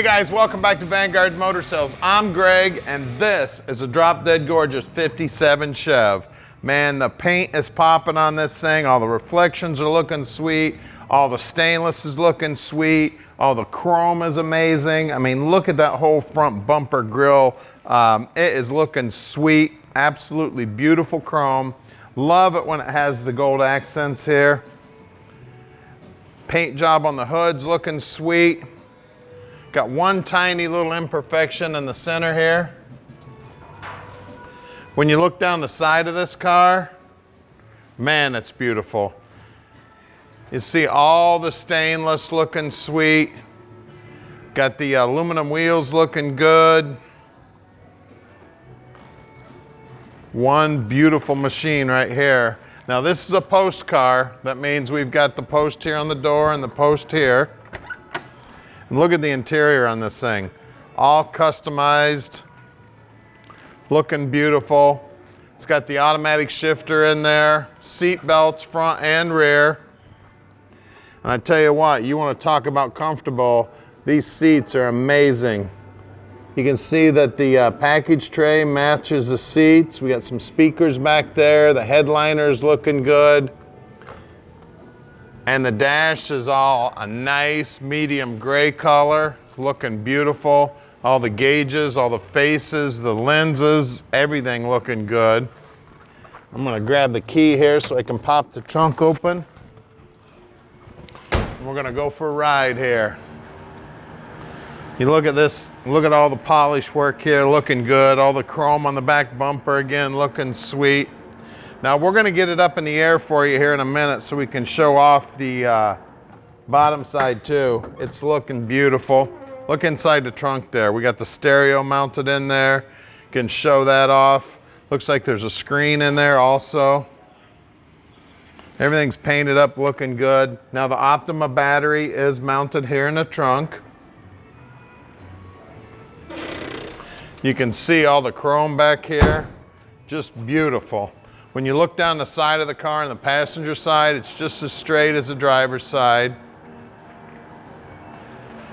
Hey guys, welcome back to Vanguard Motor Sales. I'm Greg, and this is a drop dead gorgeous 57 Chev. Man, the paint is popping on this thing. All the reflections are looking sweet. All the stainless is looking sweet. All the chrome is amazing. I mean, look at that whole front bumper grille. It is looking sweet. Absolutely beautiful chrome. Love it when it has the gold accents here. Paint job on the hood's looking sweet. Got one tiny little imperfection in the center here. When you look down the side of this car, man, it's beautiful. You see all the stainless looking sweet. Got the aluminum wheels looking good. One beautiful machine right here. Now this is a post car. That means we've got the post here on the door and the post here. And look at the interior on this thing. All customized, looking beautiful. It's got the automatic shifter in there, seat belts front and rear. And I tell you what, you want to talk about comfortable, these seats are amazing. You can see that the package tray matches the seats. We got some speakers back there. The headliner's looking good. And the dash is all a nice medium gray color, looking beautiful. All the gauges, all the faces, the lenses, everything looking good. I'm gonna grab the key here so I can pop the trunk open. And we're gonna go for a ride here. You look at this, look at all the polish work here, looking good. All the chrome on the back bumper, again, looking sweet. Now we're gonna get it up in the air for you here in a minute so we can show off the bottom side too. It's looking beautiful. Look inside the trunk there. We got the stereo mounted in there. You can show that off. Looks like there's a screen in there also. Everything's painted up, looking good. Now the Optima battery is mounted here in the trunk. You can see all the chrome back here. Just beautiful. When you look down the side of the car on the passenger side, it's just as straight as the driver's side.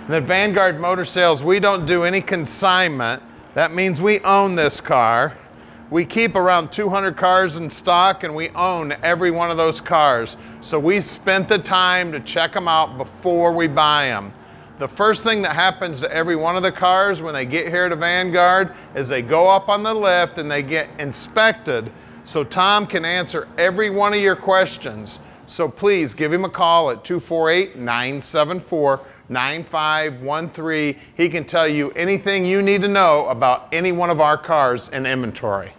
And at Vanguard Motor Sales, we don't do any consignment. That means we own this car. We keep around 200 cars in stock, and we own every one of those cars. So we spent the time to check them out before we buy them. The first thing that happens to every one of the cars when they get here to Vanguard is they go up on the lift and they get inspected, so Tom can answer every one of your questions. So please give him a call at 248-974-9513. He can tell you anything you need to know about any one of our cars in inventory.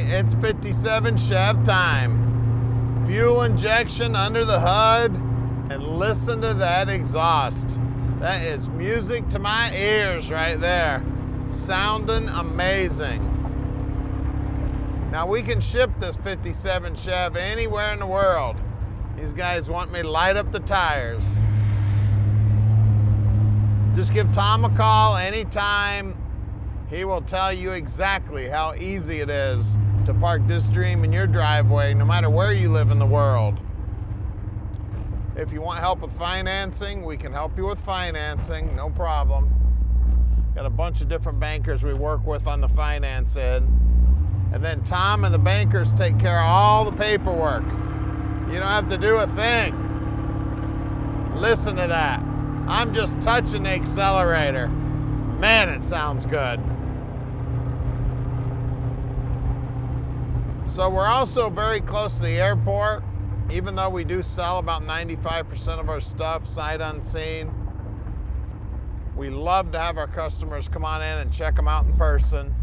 It's 57 Chev time. Fuel injection under the hood, and listen to that exhaust. That is music to my ears right there. Sounding amazing. Now we can ship this 57 Chev anywhere in the world. These guys want me to light up the tires. Just give Tom a call anytime. He will tell you exactly how easy it is to park this dream in your driveway, no matter where you live in the world. If you want help with financing, we can help you with financing, no problem. Got a bunch of different bankers we work with on the finance end. And then Tom and the bankers take care of all the paperwork. You don't have to do a thing. Listen to that. I'm just touching the accelerator. Man, it sounds good. So we're also very close to the airport. even though we do sell about 95% of our stuff sight unseen, we love to have our customers come on in and check them out in person.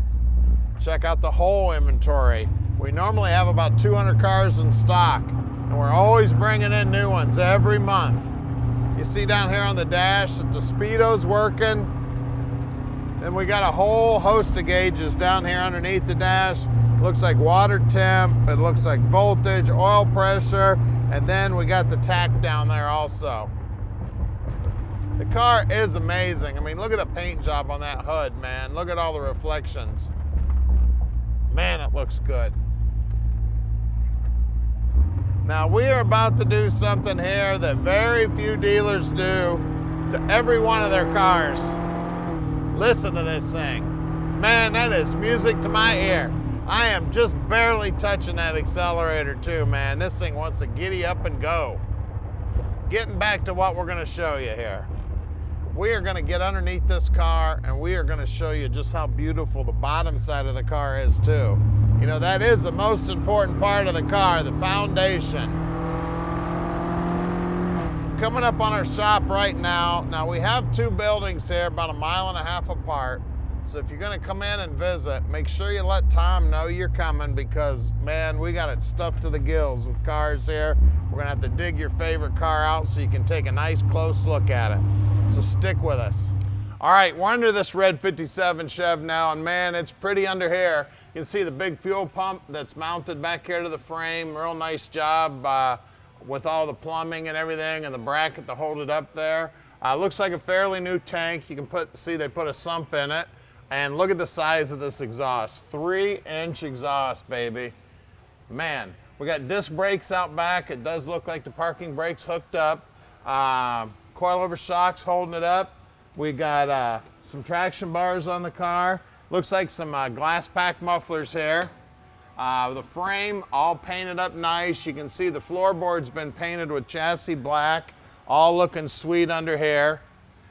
Check out the whole inventory. We normally have about 200 cars in stock, and we're always bringing in new ones every month. You see down here on the dash that the speedo's working. Then we got a whole host of gauges down here underneath the dash. Looks like water temp, it looks like voltage, oil pressure, and then we got the tach down there also. The car is amazing. I mean, look at the paint job on that hood, man. Look at all the reflections. Man, it looks good. Now we are about to do something here that very few dealers do to every one of their cars. Listen to this thing. Man, that is music to my ear. I am just barely touching that accelerator too, man. This thing wants to giddy up and go. Getting back to what we're gonna show you here. We are gonna get underneath this car and we are gonna show you just how beautiful the bottom side of the car is too. You know, that is the most important part of the car, the foundation. Coming up on our shop right now. Now we have two buildings here about 1.5 miles apart. So if you're gonna come in and visit, make sure you let Tom know you're coming because, man, we got it stuffed to the gills with cars here. We're gonna have to dig your favorite car out so you can take a nice close look at it. So stick with us. All right, we're under this red 57 Chev now, and man, it's pretty under here. You can see the big fuel pump that's mounted back here to the frame. Real nice job with all the plumbing and everything and the bracket to hold it up there. Looks like a fairly new tank. You can see they put a sump in it. And look at the size of this exhaust, 3-inch exhaust, baby. Man, we got disc brakes out back. It does look like the parking brakes hooked up. Coilover shocks holding it up. We got some traction bars on the car. Looks like some glass pack mufflers here. The frame all painted up nice. You can see the floorboard's been painted with chassis black, all looking sweet under here.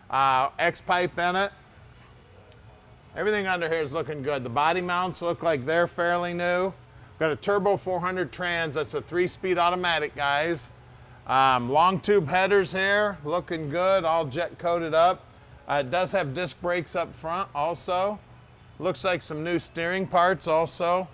X-pipe in it. Everything under here is looking good. The body mounts look like they're fairly new. Got a turbo 400 trans. That's a 3-speed automatic, guys. Long tube headers here, looking good, all jet coated up. It does have disc brakes up front also. Looks like some new steering parts also.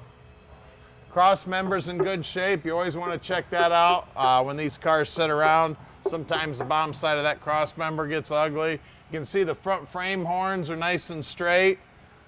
Cross members in good shape. You always want to check that out when these cars sit around. Sometimes the bottom side of that cross member gets ugly. You can see the front frame horns are nice and straight.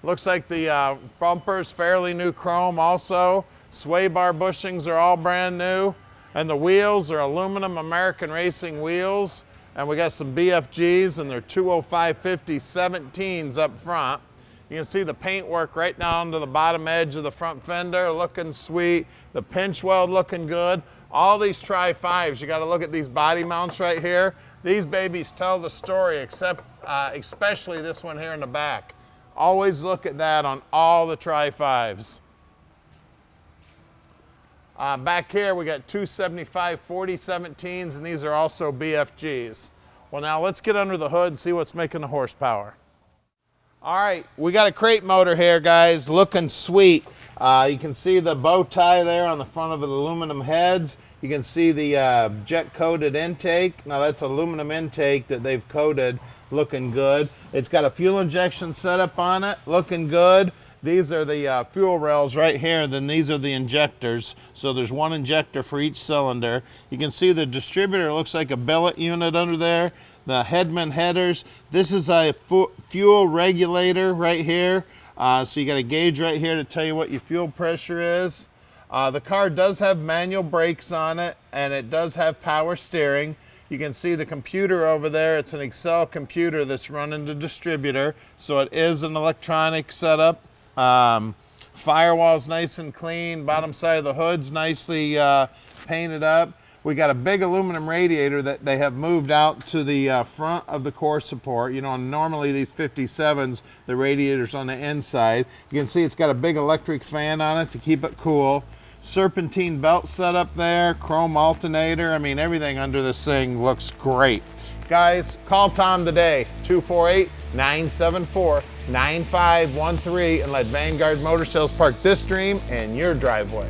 Looks like the bumper's fairly new chrome also. Sway bar bushings are all brand new. And the wheels are aluminum American Racing wheels. And we got some BFGs and they're 205/50 17s up front. You can see the paint work right down to the bottom edge of the front fender, looking sweet. The pinch weld looking good. All these Tri-5s, you got to look at these body mounts right here. These babies tell the story, especially this one here in the back. Always look at that on all the Tri-5s. Back here we got 275/40 17s, and these are also BFGs. Well, now let's get under the hood and see what's making the horsepower. All right, we got a crate motor here, guys, looking sweet. You can see the bow tie there on the front of the aluminum heads. You can see the jet coated intake. Now that's aluminum intake that they've coated, looking good. It's got a fuel injection setup on it, looking good. These are the fuel rails right here, then these are the injectors. So there's one injector for each cylinder. You can see the distributor looks like a billet unit under there. The Headman headers. This is a fuel regulator right here. So you got a gauge right here to tell you what your fuel pressure is. The car does have manual brakes on it, and it does have power steering. You can see the computer over there. It's an Excel computer that's running the distributor. So it is an electronic setup. Firewall's nice and clean. Bottom side of the hood's nicely painted up. We got a big aluminum radiator that they have moved out to the front of the core support. You know, normally these 57s, the radiator's on the inside. You can see it's got a big electric fan on it to keep it cool. Serpentine belt set up there, chrome alternator. I mean, everything under this thing looks great. Guys, call Tom today, 248-974-9513, and let Vanguard Motor Sales park this dream in your driveway.